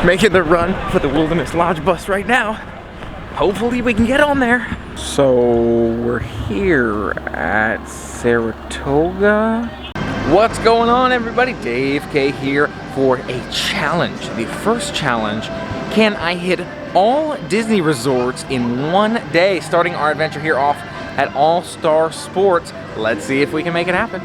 Making the run for the Wilderness Lodge bus right now. Hopefully we can get on there. So we're here at Saratoga. What's going on, everybody? Dave K here for a challenge. The first challenge, can I hit all Disney resorts in one day? Starting our adventure here off at All-Star Sports. Let's see if we can make it happen.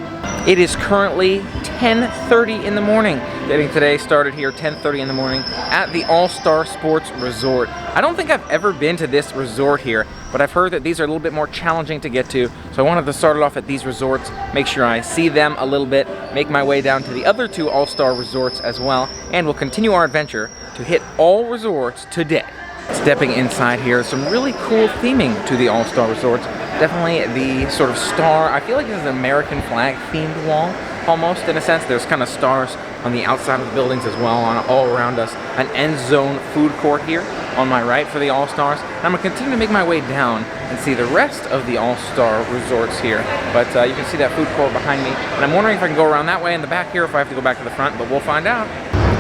It is currently 10:30 in the morning. Getting today started here 10:30 in the morning at the All-Star Sports Resort. I don't think I've ever been to this resort here, but I've heard that these are a little bit more challenging to get to. So I wanted to start it off at these resorts, make sure I see them a little bit, make my way down to the other two All-Star resorts as well, and we'll continue our adventure to hit all resorts today. Stepping inside here, some really cool theming to the All-Star resorts. Definitely the sort of star, I feel like this is an American flag themed wall, almost in a sense. There's kind of stars on the outside of the buildings as well, all around us. An end zone food court here on my right for the All-Stars. And I'm gonna continue to make my way down and see the rest of the All-Star resorts here. But you can see that food court behind me. And I'm wondering if I can go around that way in the back here, if I have to go back to the front, but we'll find out.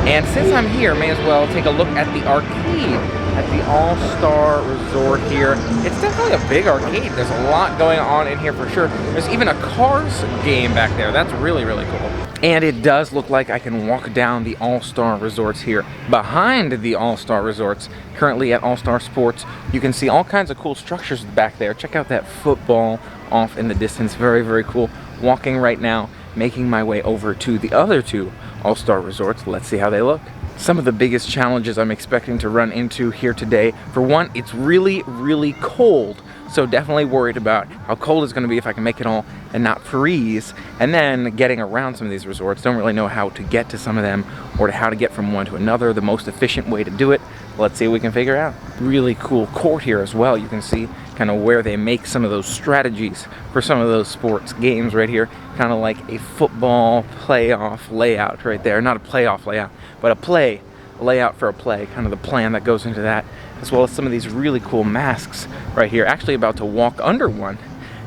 And since I'm here, may as well take a look at the arcade at the All-Star Resort here. It's definitely a big arcade. There's a lot going on in here for sure. There's even a Cars game back there. That's really, really cool. And it does look like I can walk down the All-Star Resorts here. Behind the All-Star Resorts, currently at All-Star Sports, you can see all kinds of cool structures back there. Check out that football off in the distance. Very, very cool. Walking right now, making my way over to the other two All-Star Resorts. Let's see how they look. Some of the biggest challenges I'm expecting to run into here today. For one, it's really, really cold. So definitely worried about how cold it's gonna be, if I can make it all and not freeze. And then getting around some of these resorts. Don't really know how to get to some of them or how to get from one to another, the most efficient way to do it. Let's see what we can figure out. Really cool court here as well. You can see kind of where they make some of those strategies for some of those sports games right here. Kind of like a football playoff layout right there. Not a playoff layout, but a play layout for a play. Kind of the plan that goes into that, as well as some of these really cool masks right here. Actually about to walk under one.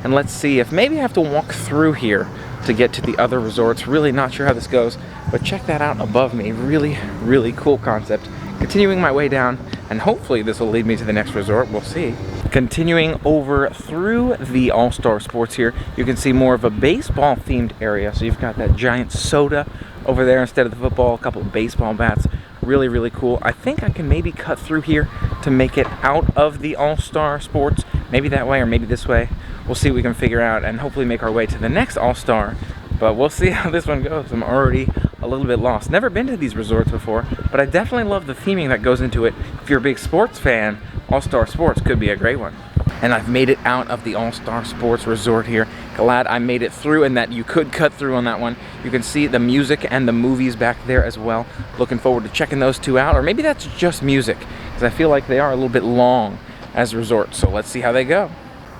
And let's see if maybe I have to walk through here to get to the other resorts. Really not sure how this goes, but check that out above me. Really, really cool concept. Continuing my way down, and hopefully this will lead me to the next resort. We'll see. Continuing over through the All-Star Sports here, you can see more of a baseball themed area. So you've got that giant soda over there instead of the football, a couple of baseball bats. Really, really cool. I think I can maybe cut through here to make it out of the All-Star Sports. Maybe that way or maybe this way. We'll see what we can figure out and hopefully make our way to the next All-Star. But we'll see how this one goes. I'm already a little bit lost. Never been to these resorts before, but I definitely love the theming that goes into it. If you're a big sports fan, All-Star Sports could be a great one. And I've made it out of the All-Star Sports Resort here. Glad I made it through and that you could cut through on that one. You can see the music and the movies back there as well. Looking forward to checking those two out. Or maybe that's just music, because I feel like they are a little bit long as resorts. So let's see how they go.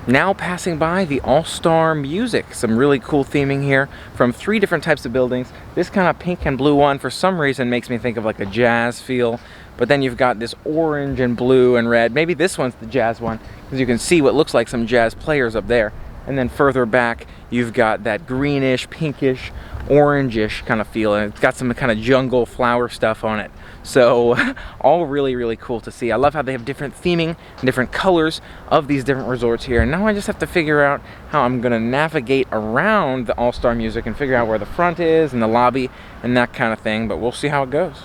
Now passing by the All-Star Music. Some really cool theming here from 3 different types of buildings. This kind of pink and blue one for some reason makes me think of like a jazz feel. But then you've got this orange and blue and red. Maybe this one's the jazz one, because you can see what looks like some jazz players up there. And then further back, you've got that greenish, pinkish, orangish kind of feel. And it's got some kind of jungle flower stuff on it. So all really, really cool to see. I love how they have different theming and different colors of these different resorts here. And now I just have to figure out how I'm gonna navigate around the All-Star Music and figure out where the front is and the lobby and that kind of thing. But we'll see how it goes.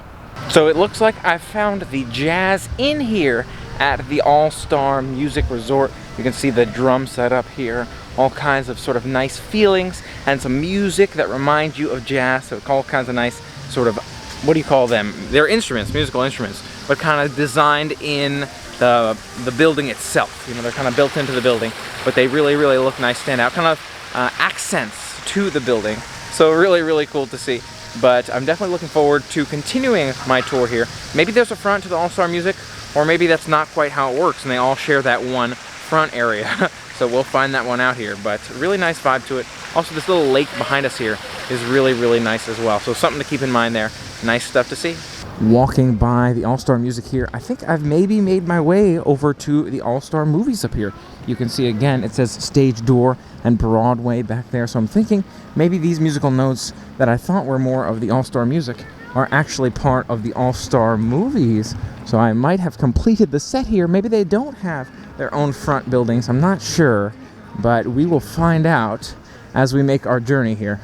So it looks like I found the Jazz Inn here at the All-Star Music Resort. You can see the drum set up here. All kinds of sort of nice feelings and some music that reminds you of jazz. So all kinds of nice sort of, what do you call them? They're instruments, musical instruments, but kind of designed in the building itself. You know, they're kind of built into the building, but they really, really look nice, stand out, kind of accents to the building. So really, really cool to see. But I'm definitely looking forward to continuing my tour here. Maybe there's a front to the All-Star Music, or maybe that's not quite how it works and they all share that one front area. So we'll find that one out here, but really nice vibe to it. Also, this little lake behind us here is really, really nice as well. So something to keep in mind there. Nice stuff to see. Walking by the All-Star Music here, I think I've maybe made my way over to the All-Star Movies up here. You can see again, it says Stage Door and Broadway back there. So I'm thinking maybe these musical notes that I thought were more of the All-Star Music are actually part of the All-Star movies. So I might have completed the set here. Maybe they don't have their own front buildings. I'm not sure, but we will find out as we make our journey here.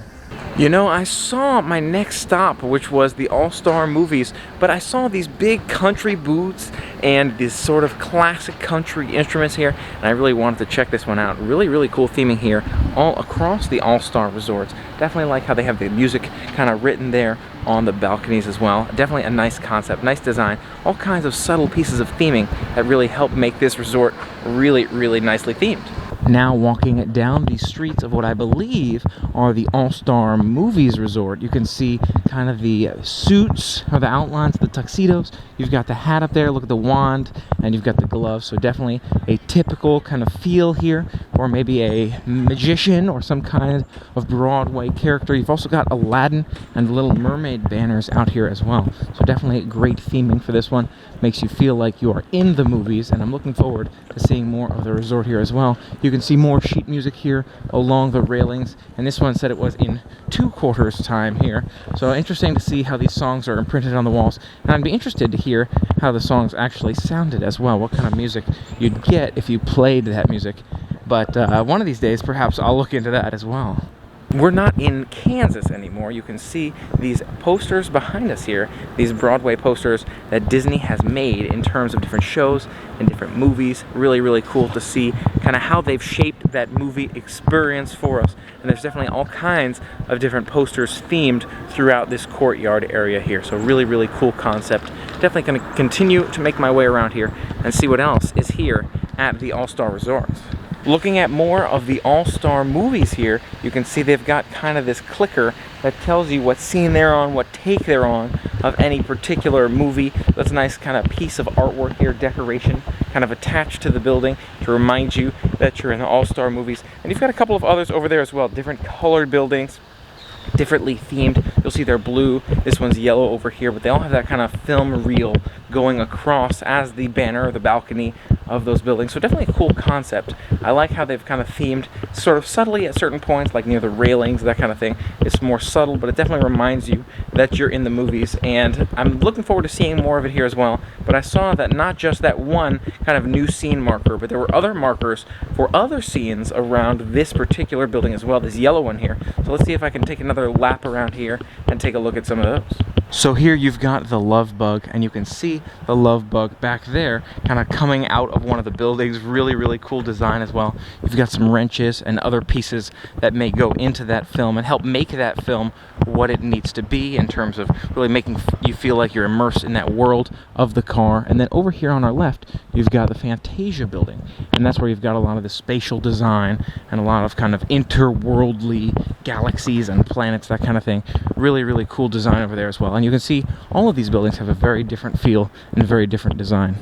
You know, I saw my next stop, which was the All-Star movies, but I saw these big country booths and this sort of classic country instruments here, and I really wanted to check this one out. Really, really cool theming here all across the All-Star resorts. Definitely like how they have the music kind of written there on the balconies as well. Definitely a nice concept, nice design, all kinds of subtle pieces of theming that really help make this resort really, really nicely themed. Now walking down the streets of what I believe are the All-Star Movies Resort. You can see kind of the suits or the outlines, the tuxedos. You've got the hat up there, look at the wand, and you've got the gloves. So definitely a typical kind of feel here, or maybe a magician or some kind of Broadway character. You've also got Aladdin and the Little Mermaid banners out here as well. So definitely great theming for this one. Makes you feel like you are in the movies, and I'm looking forward to seeing more of the resort here as well. You can see more sheet music here along the railings, and this one said it was in 2/4 time here. So interesting to see how these songs are imprinted on the walls, and I'd be interested to hear how the songs actually sounded as well, what kind of music you'd get if you played that music. But one of these days, perhaps I'll look into that as well. We're not in Kansas anymore. You can see these posters behind us here, these Broadway posters that Disney has made in terms of different shows and different movies. Really, really cool to see kind of how they've shaped that movie experience for us. And there's definitely all kinds of different posters themed throughout this courtyard area here. So really, really cool concept. Definitely going to continue to make my way around here and see what else is here at the All-Star Resorts. Looking at more of the All-Star movies here, you can see they've got kind of this clicker that tells you what scene they're on, what take they're on of any particular movie. That's a nice kind of piece of artwork here, decoration, kind of attached to the building to remind you that you're in the All-Star movies. And you've got a couple of others over there as well, different colored buildings, differently themed. You'll see they're blue, this one's yellow over here, but they all have that kind of film reel going across as the banner or the balcony of those buildings. So definitely a cool concept. I like how they've kind of themed sort of subtly at certain points, like near the railings, that kind of thing. It's more subtle, but it definitely reminds you that you're in the movies, and I'm looking forward to seeing more of it here as well. But I saw that not just that one kind of new scene marker, but there were other markers for other scenes around this particular building as well, this yellow one here. So let's see if I can take another lap around here and take a look at some of those. So here you've got the love bug, and you can see the love bug back there kind of coming out of one of the buildings. Really, really cool design as well. You've got some wrenches and other pieces that may go into that film and help make that film what it needs to be in terms of really making you feel like you're immersed in that world of the car. And then over here on our left, you've got the Fantasia building, and that's where you've got a lot of the spatial design and a lot of kind of interworldly galaxies and planets, that kind of thing. Really, really cool design over there as well. And you can see all of these buildings have a very different feel and very different design.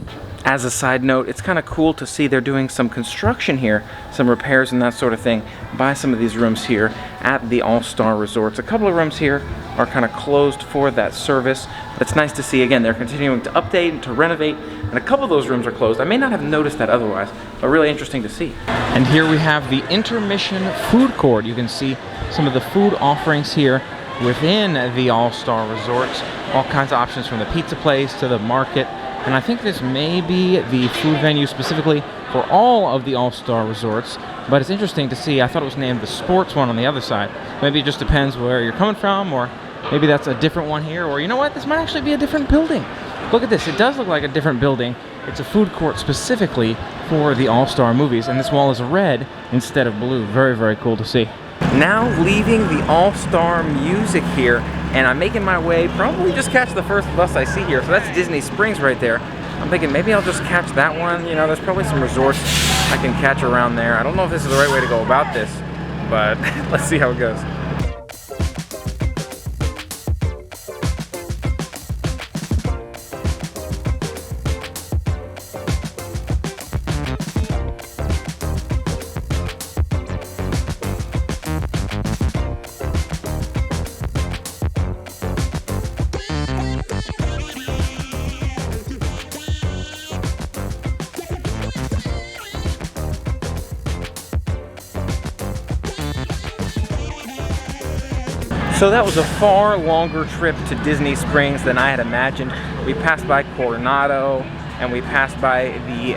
As a side note, it's kind of cool to see they're doing some construction here, some repairs and that sort of thing by some of these rooms here at the All-Star Resorts. A couple of rooms here are kind of closed for that service. It's nice to see, again, they're continuing to update and to renovate, and a couple of those rooms are closed. I may not have noticed that otherwise, but really interesting to see. And here we have the intermission food court. You can see some of the food offerings here within the All-Star Resorts. All kinds of options from the pizza place to the market. And I think this may be the food venue specifically for all of the All-Star Resorts. But it's interesting to see. I thought it was named the sports one on the other side. Maybe it just depends where you're coming from, or maybe that's a different one here. Or you know what? This might actually be a different building. Look at this. It does look like a different building. It's a food court specifically for the All-Star movies. And this wall is red instead of blue. Very, very cool to see. Now leaving the All-Star music here, and I'm making my way, probably just catch the first bus I see here. So that's Disney Springs right there. I'm thinking maybe I'll just catch that one. You know, there's probably some resorts I can catch around there. I don't know if this is the right way to go about this, but let's see how it goes. So that was a far longer trip to Disney Springs than I had imagined. We passed by Coronado, and we passed by the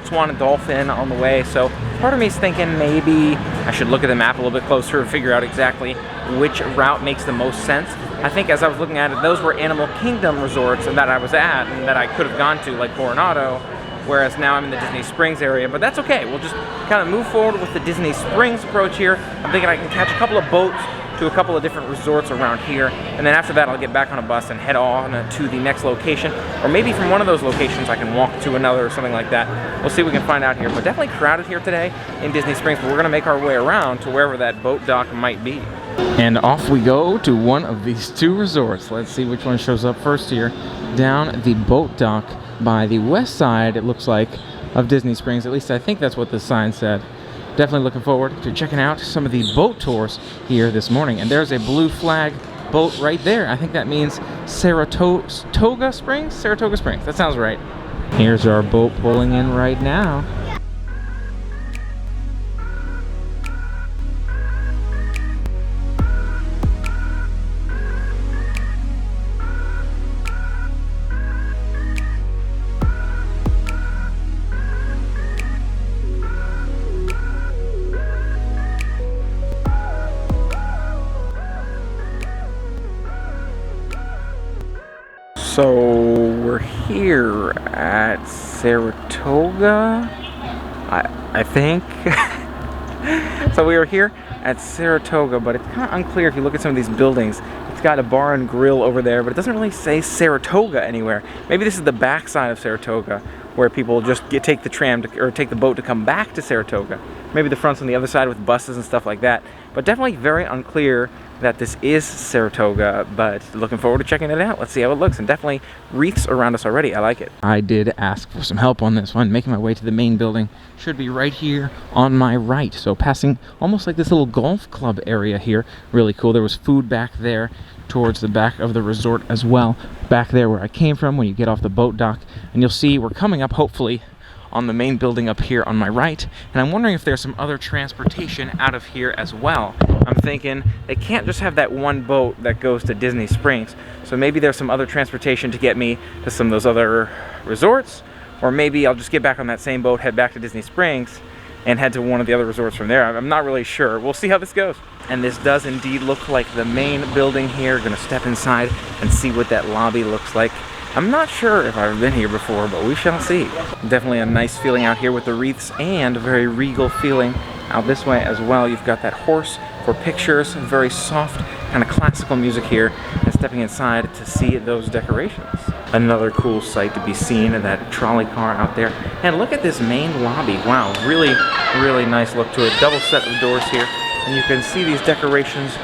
Swan and Dolphin on the way, so part of me is thinking maybe I should look at the map a little bit closer and figure out exactly which route makes the most sense. I think as I was looking at it, those were Animal Kingdom resorts that I was at and that I could have gone to, like Coronado, whereas now I'm in the Disney Springs area, but that's okay. We'll just kind of move forward with the Disney Springs approach here. I'm thinking I can catch a couple of boats to a couple of different resorts around here, and then after that I'll get back on a bus and head on to the next location, or maybe from one of those locations I can walk to another or something like that. We'll see what we can find out here, but definitely crowded here today in Disney Springs, but we're gonna make our way around to wherever that boat dock might be. And off we go to one of these two resorts. Let's see which one shows up first here. Down the boat dock by the west side, it looks like, of Disney Springs. At least I think that's what the sign said. Definitely looking forward to checking out some of the boat tours here this morning. And there's a blue flag boat right there. I think that means Saratoga Springs? Saratoga Springs, that sounds right. Here's our boat pulling in right now. So we're here at Saratoga, I think. So we are here at Saratoga, but it's kind of unclear if you look at some of these buildings. It's got a bar and grill over there, but it doesn't really say Saratoga anywhere. Maybe this is the backside of Saratoga, where people just take the tram or take the boat to come back to Saratoga. Maybe the front's on the other side with buses and stuff like that. But definitely very unclear that this is Saratoga, but looking forward to checking it out. Let's see how it looks, and definitely wreaths around us already. I like it. I did ask for some help on this one. Making my way to the main building. Should be right here on my right. So passing almost like this little golf club area here. Really cool. There was food back there towards the back of the resort as well. Back there where I came from when you get off the boat dock. And you'll see we're coming up, hopefully, on the main building up here on my right, and I'm wondering if there's some other transportation out of here as well. I'm thinking they can't just have that one boat that goes to Disney Springs, so maybe there's some other transportation to get me to some of those other resorts, or maybe I'll just get back on that same boat, head back to Disney Springs, and head to one of the other resorts from there. I'm not really sure. We'll see how this goes. And this does indeed look like the main building here. Gonna step inside and see what that lobby looks like. I'm not sure if I've been here before, but we shall see. Definitely a nice feeling out here with the wreaths, and a very regal feeling out this way as well. You've got that horse for pictures, very soft kind of classical music here, and stepping inside to see those decorations. Another cool sight to be seen, that trolley car out there. And look at this main lobby. Wow, really, really nice look to it. Double set of doors here, and you can see these decorations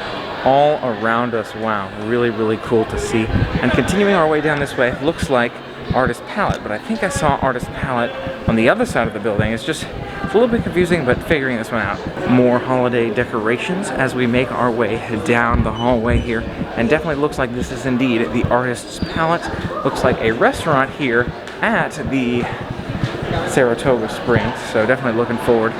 all around us. Wow, really, really cool to see. And continuing our way down this way, looks like Artist Palette, but I think I saw Artist Palette on the other side of the building. It's a little bit confusing, but figuring this one out. More holiday decorations as we make our way down the hallway here, and definitely looks like this is indeed the Artist's Palette. Looks like a restaurant here at the Saratoga Springs, so definitely looking forward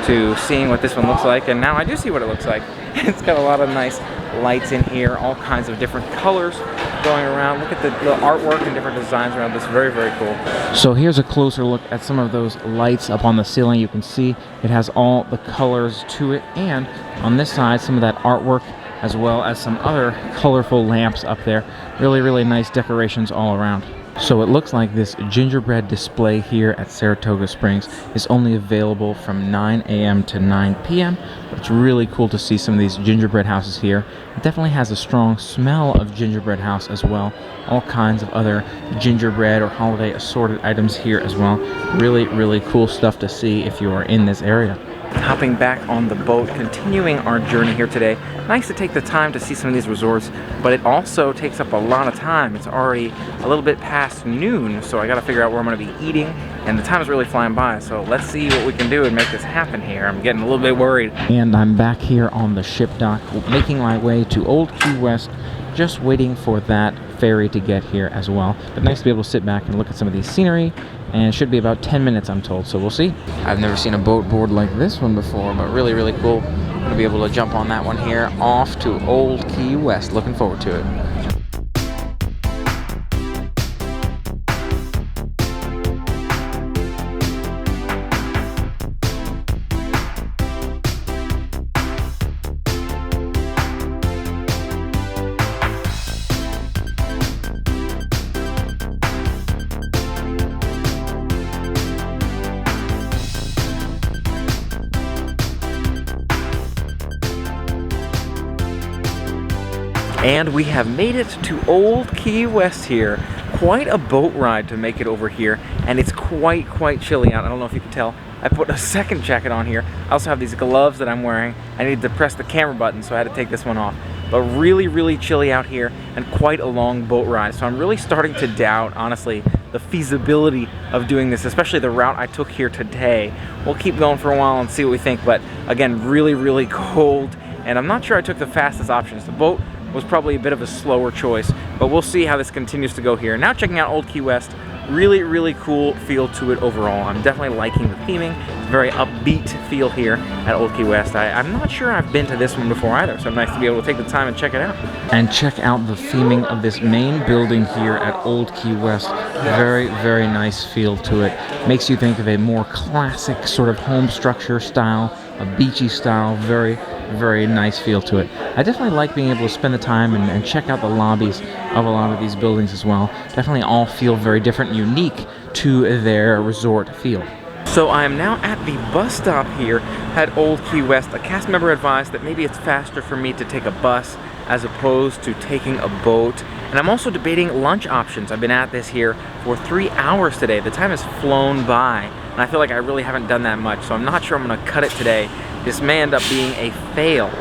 to seeing what this one looks like. And now I do see what it looks like. It's got a lot of nice lights in here, all kinds of different colors going around. Look at the artwork and different designs around this. Very, very cool. So here's a closer look at some of those lights up on the ceiling. You can see it has all the colors to it, and on this side some of that artwork, as well as some other colorful lamps up there. Really, really nice decorations all around. So it looks like this gingerbread display here at Saratoga Springs is only available from 9 a.m. to 9 p.m. But it's really cool to see some of these gingerbread houses here. It definitely has a strong smell of gingerbread house as well. All kinds of other gingerbread or holiday assorted items here as well. Really, really cool stuff to see if you are in this area. Hopping back on the boat, continuing our journey here today. Nice to take the time to see some of these resorts, but it also takes up a lot of time. It's already a little bit past noon, so I gotta figure out where I'm gonna be eating, and the time is really flying by, so let's see what we can do and make this happen here. I'm getting a little bit worried. And I'm back here on the ship dock, making my way to Old Key West just waiting for that ferry to get here as well. But nice to be able to sit back and look at some of the scenery, and it should be about 10 minutes, I'm told, so we'll see. I've never seen a boat board like this one before, but really, really cool. I'm gonna be able to jump on that one here off to Old Key West. Looking forward to it. And we have made it to Old Key West here. Quite a boat ride to make it over here, and it's quite chilly out. I don't know if you can tell. I put a second jacket on here. I also have these gloves that I'm wearing. I needed to press the camera button, so I had to take this one off. But really chilly out here, and quite a long boat ride. So I'm really starting to doubt, honestly, the feasibility of doing this, especially the route I took here today. We'll keep going for a while and see what we think, but again, really cold, and I'm not sure I took the fastest options. The boat was probably a bit of a slower choice, but we'll see how this continues to go here. Now checking out Old Key West, really cool feel to it overall. I'm definitely liking the theming. It's a very upbeat feel here at Old Key West. I'm not sure I've been to this one before either, so nice to be able to take the time and check it out. And check out the theming of this main building here at Old Key West. Very nice feel to it. Makes you think of a more classic sort of home structure style, a beachy style, very nice feel to it. I definitely like being able to spend the time and check out the lobbies of a lot of these buildings as well. Definitely all feel very different and unique to their resort feel. So I am now at the bus stop here at Old Key West. A cast member advised that maybe it's faster for me to take a bus as opposed to taking a boat. And I'm also debating lunch options. I've been at this here for 3 hours today. The time has flown by, and I feel like I really haven't done that much, so I'm not sure I'm gonna cut it today. This may end up being a fail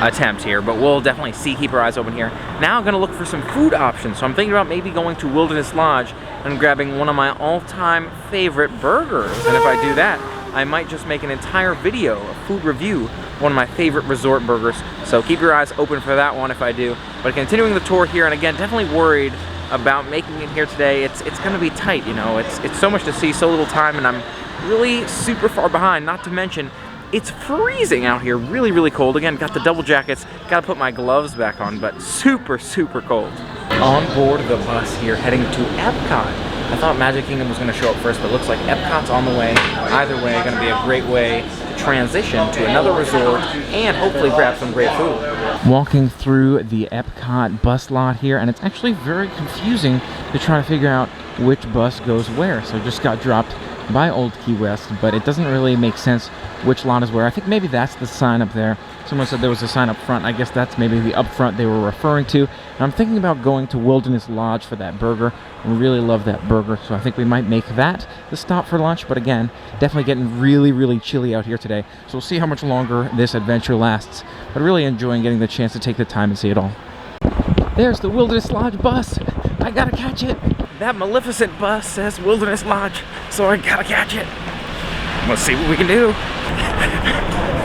attempt here, but we'll definitely see, keep our eyes open here. Now I'm gonna look for some food options, so I'm thinking about maybe going to Wilderness Lodge and grabbing one of my all-time favorite burgers. And if I do that, I might just make an entire video, a food review, one of my favorite resort burgers. So keep your eyes open for that one if I do. But continuing the tour here, and again, definitely worried about making it here today. It's gonna be tight, you know. It's so much to see, so little time, and I'm really super far behind, not to mention it's freezing out here, really cold. Again, got the double jackets, gotta put my gloves back on, but super cold. On board the bus here, heading to Epcot. I thought Magic Kingdom was gonna show up first, but it looks like Epcot's on the way. Either way, gonna be a great way to transition to another resort and hopefully grab some great food. Walking through the Epcot bus lot here, and it's actually very confusing to try to figure out which bus goes where. So just got dropped by Old Key West, but it doesn't really make sense which lot is where. I think maybe that's the sign up there. Someone said there was a sign up front. I guess that's maybe the up front they were referring to. And I'm thinking about going to Wilderness Lodge for that burger. I really love that burger, so I think we might make that the stop for lunch. But again, definitely getting really chilly out here today. So we'll see how much longer this adventure lasts. But really enjoying getting the chance to take the time and see it all. There's the Wilderness Lodge bus. I gotta catch it. That Maleficent bus says Wilderness Lodge, so I gotta catch it. Let's see what we can do.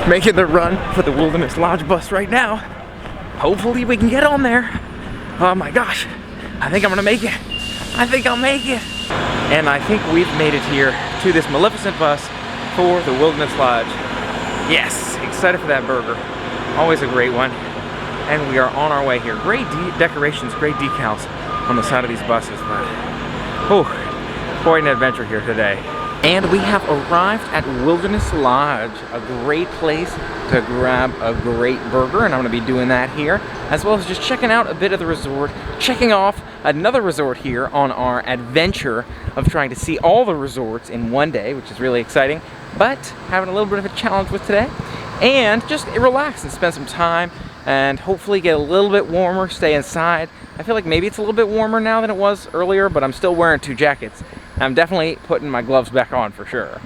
Making the run for the Wilderness Lodge bus right now. Hopefully we can get on there. Oh my gosh, I think I'm gonna make it. I think I'll make it. And I think we've made it here to this Maleficent bus for the Wilderness Lodge. Yes, excited for that burger. Always a great one. And we are on our way here. Great decorations, great decals on the side of these buses, but quite an adventure here today. And we have arrived at Wilderness Lodge, a great place to grab a great burger, and I'm gonna be doing that here, as well as just checking out a bit of the resort, checking off another resort here on our adventure of trying to see all the resorts in one day, which is really exciting, but having a little bit of a challenge with today, and just relax and spend some time and hopefully get a little bit warmer, stay inside. I feel like maybe it's a little bit warmer now than it was earlier, but I'm still wearing 2 jackets. I'm definitely putting my gloves back on for sure.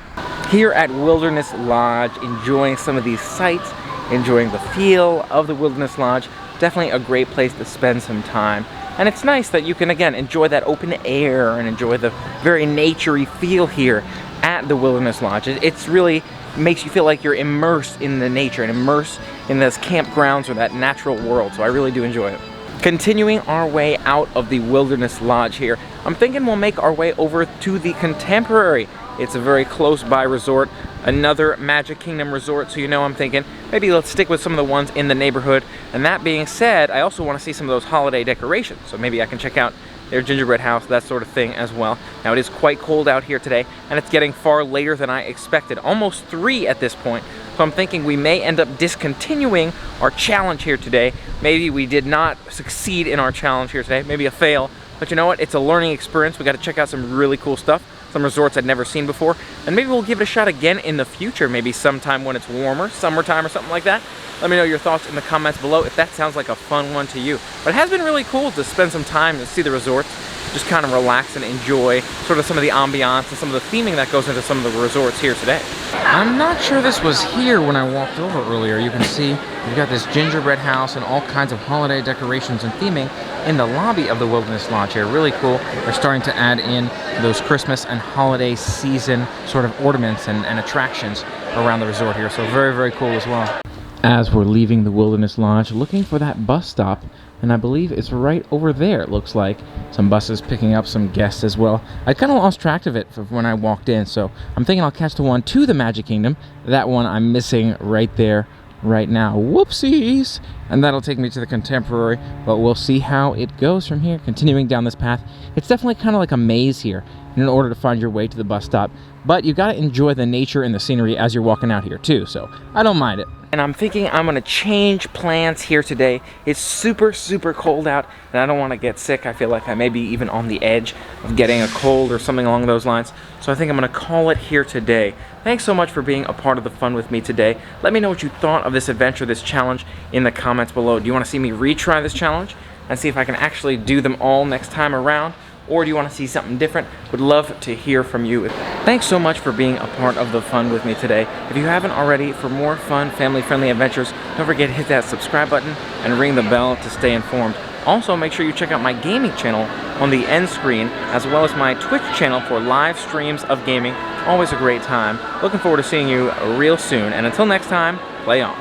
Here at Wilderness Lodge, enjoying some of these sights, enjoying the feel of the Wilderness Lodge. Definitely a great place to spend some time. And it's nice that you can, again, enjoy that open air and enjoy the very naturey feel here at the Wilderness Lodge. It's really makes you feel like you're immersed in the nature and immersed in those campgrounds or that natural world. So I really do enjoy it. Continuing our way out of the Wilderness Lodge here, I'm thinking we'll make our way over to the Contemporary. It's a very close by resort, another Magic Kingdom resort, so I'm thinking maybe let's stick with some of the ones in the neighborhood. And that being said, I also want to see some of those holiday decorations, so maybe I can check out their gingerbread house, that sort of thing as well. Now it is quite cold out here today, and it's getting far later than I expected, almost 3 at this point. So I'm thinking we may end up discontinuing our challenge here today. Maybe we did not succeed in our challenge here today, maybe a fail. But you know what, it's a learning experience. We got to check out some really cool stuff, some resorts I'd never seen before, and maybe we'll give it a shot again in the future, maybe sometime when it's warmer, summertime or something like that. Let me know your thoughts in the comments below if that sounds like a fun one to you. But it has been really cool to spend some time to see the resorts, just kind of relax and enjoy sort of some of the ambiance and some of the theming that goes into some of the resorts here today. I'm not sure this was here when I walked over earlier. You can see we've got this gingerbread house and all kinds of holiday decorations and theming in the lobby of the Wilderness Lodge here. Really cool. They're starting to add in those Christmas and holiday season sort of ornaments and attractions around the resort here. So very, very cool as well. As we're leaving the Wilderness Lodge, looking for that bus stop, and I believe it's right over there, it looks like. Some buses picking up some guests as well. I kind of lost track of it when I walked in, so I'm thinking I'll catch the one to the Magic Kingdom. That one I'm missing right there, right now. Whoopsies! And that'll take me to the Contemporary, but we'll see how it goes from here, continuing down this path. It's definitely kind of like a maze here in order to find your way to the bus stop, but you gotta enjoy the nature and the scenery as you're walking out here too, so I don't mind it. And I'm thinking I'm gonna change plans here today. It's super, super cold out, and I don't wanna get sick. I feel like I may be even on the edge of getting a cold or something along those lines, so I think I'm gonna call it here today. Thanks so much for being a part of the fun with me today. Let me know what you thought of this adventure, this challenge, in the comments below. Do you wanna see me retry this challenge and see if I can actually do them all next time around? Or do you want to see something different? Would love to hear from you. Thanks so much for being a part of the fun with me today. If you haven't already, for more fun, family-friendly adventures, don't forget to hit that subscribe button and ring the bell to stay informed. Also, make sure you check out my gaming channel on the end screen, as well as my Twitch channel for live streams of gaming. Always a great time. Looking forward to seeing you real soon. And until next time, play on.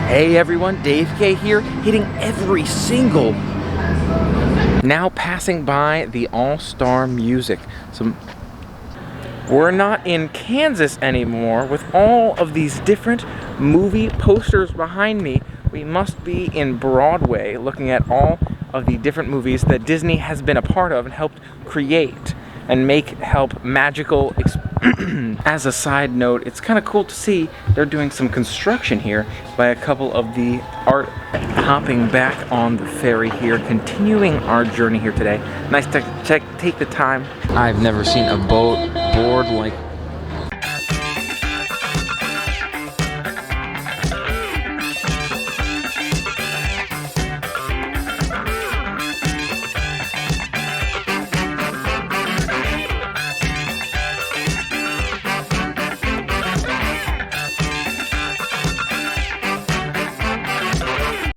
Hey everyone, Dave K here, hitting every single now passing by the All-Star Music. So we're not in Kansas anymore with all of these different movie posters behind me. We must be in Broadway looking at all of the different movies that Disney has been a part of and helped create and help magical As a side note, it's kind of cool to see they're doing some construction here by a couple of the art. Hopping back on the ferry here, continuing our journey here today. Nice to take the time. I've never seen a boat board like